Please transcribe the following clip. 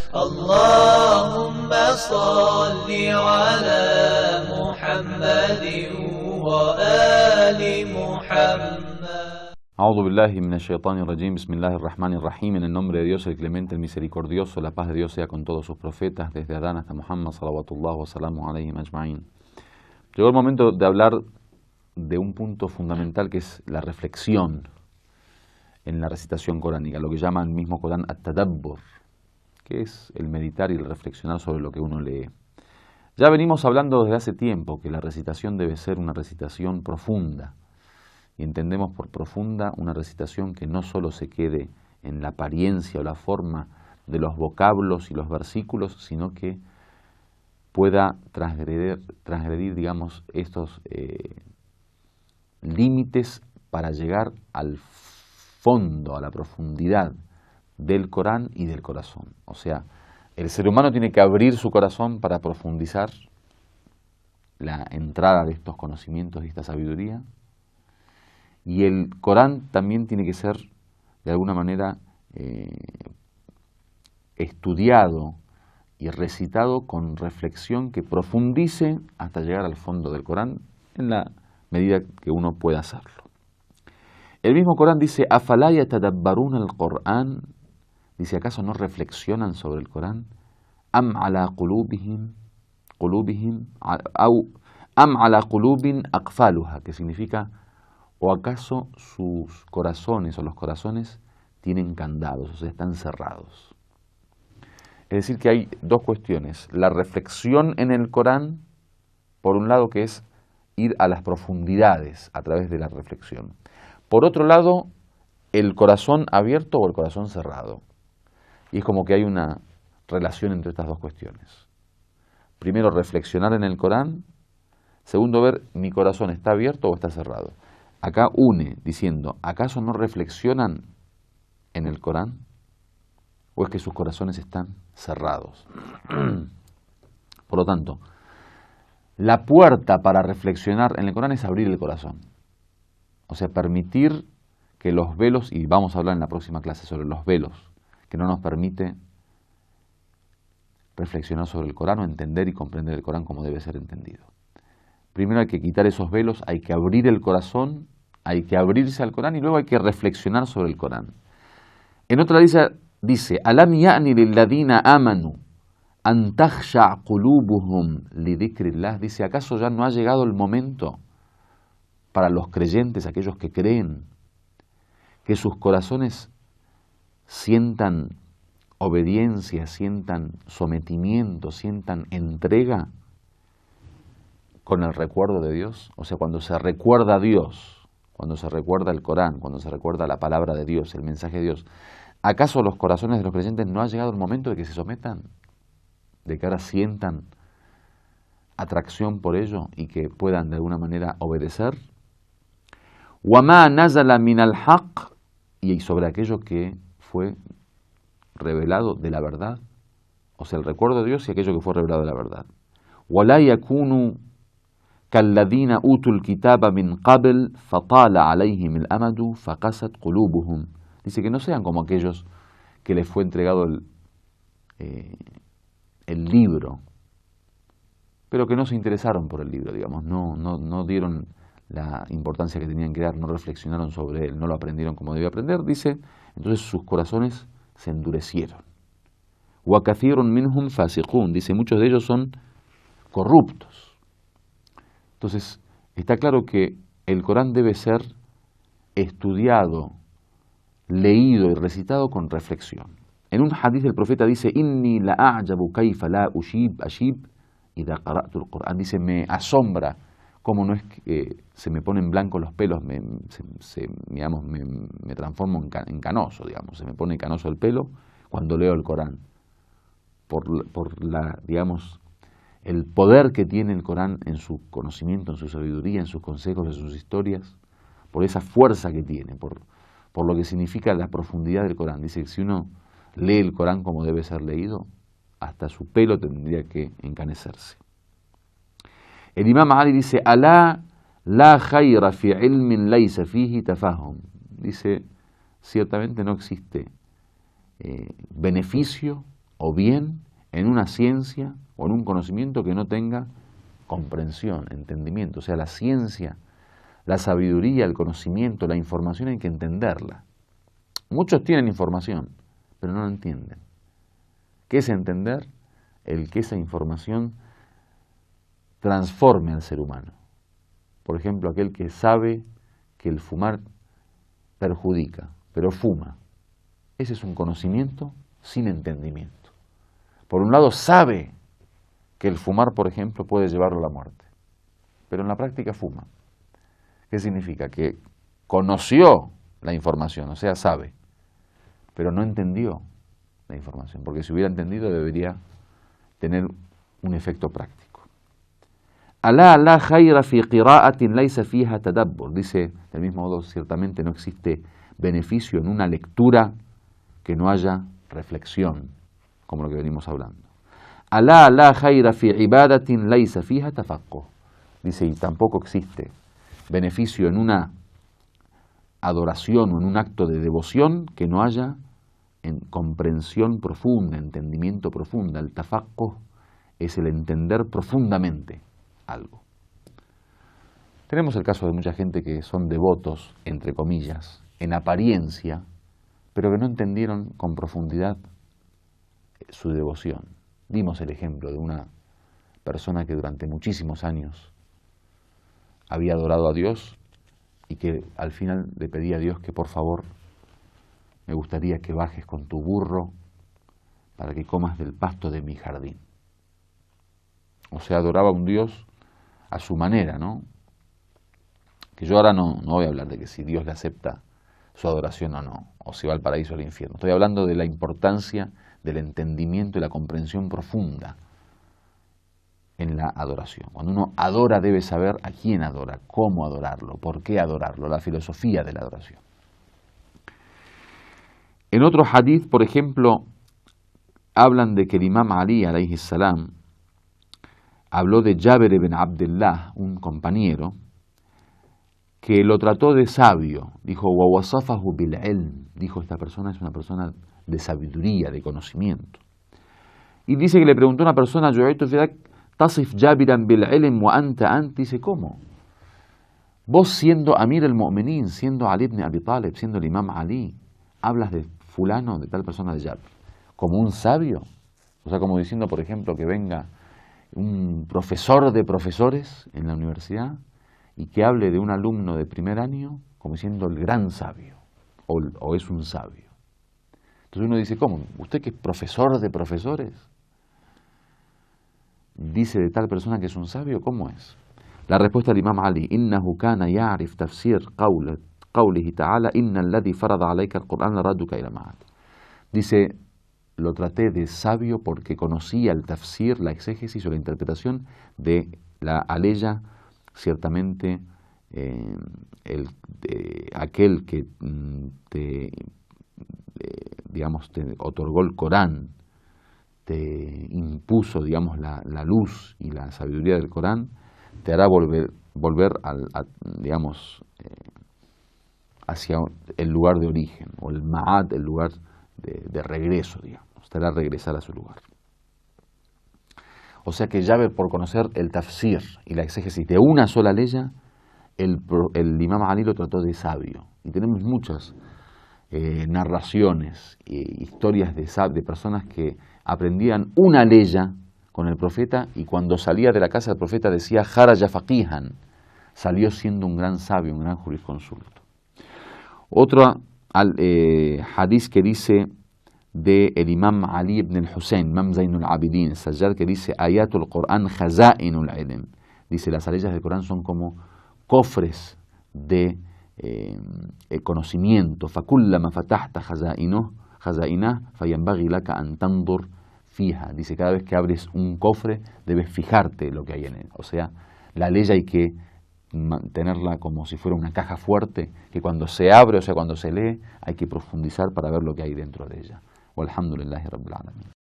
اللهم صل على محمد وآل محمد. A'udhu billahi minash shaitani rajim, bismillahir rahmanir rahim, en el nombre de Dios, el clemente, el misericordioso, la paz de Dios sea con todos sus profetas, desde Adán hasta Muhammad, salawatullah wa salamu alayhi majma'in. Llegó el momento de hablar de un punto fundamental que es la reflexión en la recitación coránica, lo que llama el mismo Corán at-tadabbur, que es el meditar y el reflexionar sobre lo que uno lee. Ya venimos hablando desde hace tiempo que la recitación debe ser una recitación profunda, y entendemos por profunda una recitación que no solo se quede en la apariencia o la forma de los vocablos y los versículos, sino que pueda transgredir digamos, estos límites para llegar al fondo, a la profundidad del Corán y del corazón. O sea, el ser humano tiene que abrir su corazón para profundizar la entrada de estos conocimientos y esta sabiduría. Y el Corán también tiene que ser, de alguna manera, estudiado y recitado con reflexión que profundice hasta llegar al fondo del Corán en la medida que uno pueda hacerlo. El mismo Corán dice, ¿Afalá yatadabbaruna al-Qur'an? Dice, ¿acaso no reflexionan sobre el Corán? ¿Am ala qulubihim am ala qulubin aqfaluha? Que significa, ¿o acaso sus corazones o los corazones tienen candados, o sea, están cerrados? Es decir, que hay dos cuestiones. La reflexión en el Corán, por un lado, que es ir a las profundidades a través de la reflexión. Por otro lado, el corazón abierto o el corazón cerrado. Y es como que hay una relación entre estas dos cuestiones. Primero, reflexionar en el Corán. Segundo, ver, ¿mi corazón está abierto o está cerrado? Acá une diciendo, ¿acaso no reflexionan en el Corán? ¿O es que sus corazones están cerrados? Por lo tanto, la puerta para reflexionar en el Corán es abrir el corazón. O sea, permitir que los velos, y vamos a hablar en la próxima clase sobre los velos, que no nos permite reflexionar sobre el Corán o entender y comprender el Corán como debe ser entendido. Primero hay que quitar esos velos, hay que abrir el corazón, hay que abrirse al Corán y luego hay que reflexionar sobre el Corán. En otra dice, Alam ya'ni lilladina amanu an takhsha' qulubuhum li dhikrillah. Dice, ¿acaso ya no ha llegado el momento para los creyentes, aquellos que creen, que sus corazones sientan obediencia, sientan sometimiento, sientan entrega con el recuerdo de Dios? O sea, cuando se recuerda a Dios, cuando se recuerda el Corán, cuando se recuerda la palabra de Dios, el mensaje de Dios, ¿acaso los corazones de los creyentes no ha llegado el momento de que se sometan? De que ahora sientan atracción por ello y que puedan de alguna manera obedecer. وَمَا نَزَلَ مِنَ الْحَقِّ, y sobre aquello que fue revelado de la verdad, o sea, el recuerdo de Dios y aquello que fue revelado de la verdad. وَلَا يَكُونُوا كَالَّذِينَ أُوتُوا الْكِتَابَ مِنْ قَبْلِ فَطَالَ عَلَيْهِمِ الْأَمَدُ فَقَسَتْ قُلُوبُهُمْ. Dice que no sean como aquellos que les fue entregado el libro, pero que no se interesaron por el libro, digamos, no dieron la importancia que tenían que dar, no reflexionaron sobre él, no lo aprendieron como debía aprender. Dice, entonces sus corazones se endurecieron. وَكَثِيرٌ مِّنْهُمْ فَاسِقُونَ. Dice, muchos de ellos son corruptos. Entonces, está claro que el Corán debe ser estudiado, leído y recitado con reflexión. En un hadith del profeta dice, Inni la a'jabu kayfa la ashib idha qara'tu al-Qur'an. Dice, me asombra cómo no es que se me ponen blancos los pelos, me transformo en canoso, digamos, se me pone canoso el pelo cuando leo el Corán. Por la, digamos, el poder que tiene el Corán en su conocimiento, en su sabiduría, en sus consejos, en sus historias, por esa fuerza que tiene, por lo que significa la profundidad del Corán. Dice que si uno lee el Corán como debe ser leído, hasta su pelo tendría que encanecerse. El Imam Ali dice, Alá la khayra fi ilmin laysa fihi tafahum. Dice, ciertamente no existe beneficio o bien en una ciencia o en un conocimiento que no tenga comprensión, entendimiento. O sea, la ciencia, la sabiduría, el conocimiento, la información hay que entenderla. Muchos tienen información, pero no la entienden. ¿Qué es entender? El que esa información transforme al ser humano. Por ejemplo, aquel que sabe que el fumar perjudica, pero fuma. Ese es un conocimiento sin entendimiento. Por un lado sabe que el fumar, por ejemplo, puede llevarlo a la muerte, pero en la práctica fuma. ¿Qué significa? Que conoció la información, o sea, sabe, pero no entendió la información, porque si hubiera entendido debería tener un efecto práctico. Alá la khayra fi qira'atin laysa fiha tadabbur. Dice, del mismo modo, ciertamente no existe beneficio en una lectura que no haya reflexión, como lo que venimos hablando. Alá la khayra fi ibadatin laysa fiha tafaqquh. Dice, y tampoco existe beneficio en una adoración o en un acto de devoción que no haya en comprensión profunda, entendimiento profunda. El tafaqquh es el entender profundamente algo. Tenemos el caso de mucha gente que son devotos, entre comillas, en apariencia, pero que no entendieron con profundidad su devoción. Dimos el ejemplo de una persona que durante muchísimos años había adorado a Dios y que al final le pedía a Dios que por favor me gustaría que bajes con tu burro para que comas del pasto de mi jardín. O sea, adoraba a un Dios a su manera, ¿no? Que yo ahora no voy a hablar de que si Dios le acepta su adoración o no, o si va al paraíso o al infierno. Estoy hablando de la importancia del entendimiento y la comprensión profunda en la adoración. Cuando uno adora debe saber a quién adora, cómo adorarlo, por qué adorarlo, la filosofía de la adoración. En otro hadith, por ejemplo, hablan de que el imam Ali, alayhi salam, habló de Jabir ibn Abdullah, un compañero, que lo trató de sabio. Dijo, وَوَصَفَهُ بِالْعِلْمِ. Dijo, esta persona es una persona de sabiduría, de conocimiento. Y dice que le preguntó a una persona, Tasif Jabiran bil-ilm wa anta ant. Dice, ¿cómo? Vos siendo Amir al-Mu'minin, siendo Ali ibn Abi Talib, siendo el imam Ali, hablas de fulano, de tal persona de Jabir, como un sabio. O sea, como diciendo, por ejemplo, que venga un profesor de profesores en la universidad y que hable de un alumno de primer año como siendo el gran sabio, o es un sabio. Entonces uno dice, ¿cómo? ¿Usted que es profesor de profesores? Dice de tal persona que es un sabio, ¿cómo es? La respuesta del imam Ali, innahu kana ya'rif tafsir qawlihi ta'ala, inna alladhi farada alayka al-Qur'an laraduka ila ma'ad. Dice, lo traté de sabio porque conocía el tafsir, la exégesis o la interpretación de la aleya, ciertamente aquel que te otorgó el Corán, te impuso, digamos, la luz y la sabiduría del Corán, te hará volver hacia el lugar de origen, o el ma'ad, el lugar de regreso, digamos, te hará regresar a su lugar. O sea que Jabir, por conocer el tafsir y la exégesis de una sola leya, el imam Ali lo trató de sabio. Y tenemos muchas narraciones e historias de personas que aprendían una leya con el profeta y cuando salía de la casa del profeta decía Kharaja faqihan, salió siendo un gran sabio, un gran jurisconsulto. Otro hadith que dice de el imam Ali ibn al-Husayn, imam Zainul Abidin, Sajjad, que dice Ayatul Qur'an khaza'inul ilm. Dice, las aleyas del Corán son como cofres de conocimiento. فَكُلَّمَا فَتَحْتَ خَزَائِنَهُ فَيَنْبَغِي لَكَ أَنْ تَنْظُرْ فِيهَا. Dice, cada vez que abres un cofre debes fijarte lo que hay en él. O sea, la ley hay que tenerla como si fuera una caja fuerte, que cuando se abre, o sea, cuando se lee, hay que profundizar para ver lo que hay dentro de ella. Walhamdulillahi Rabbil Alamin.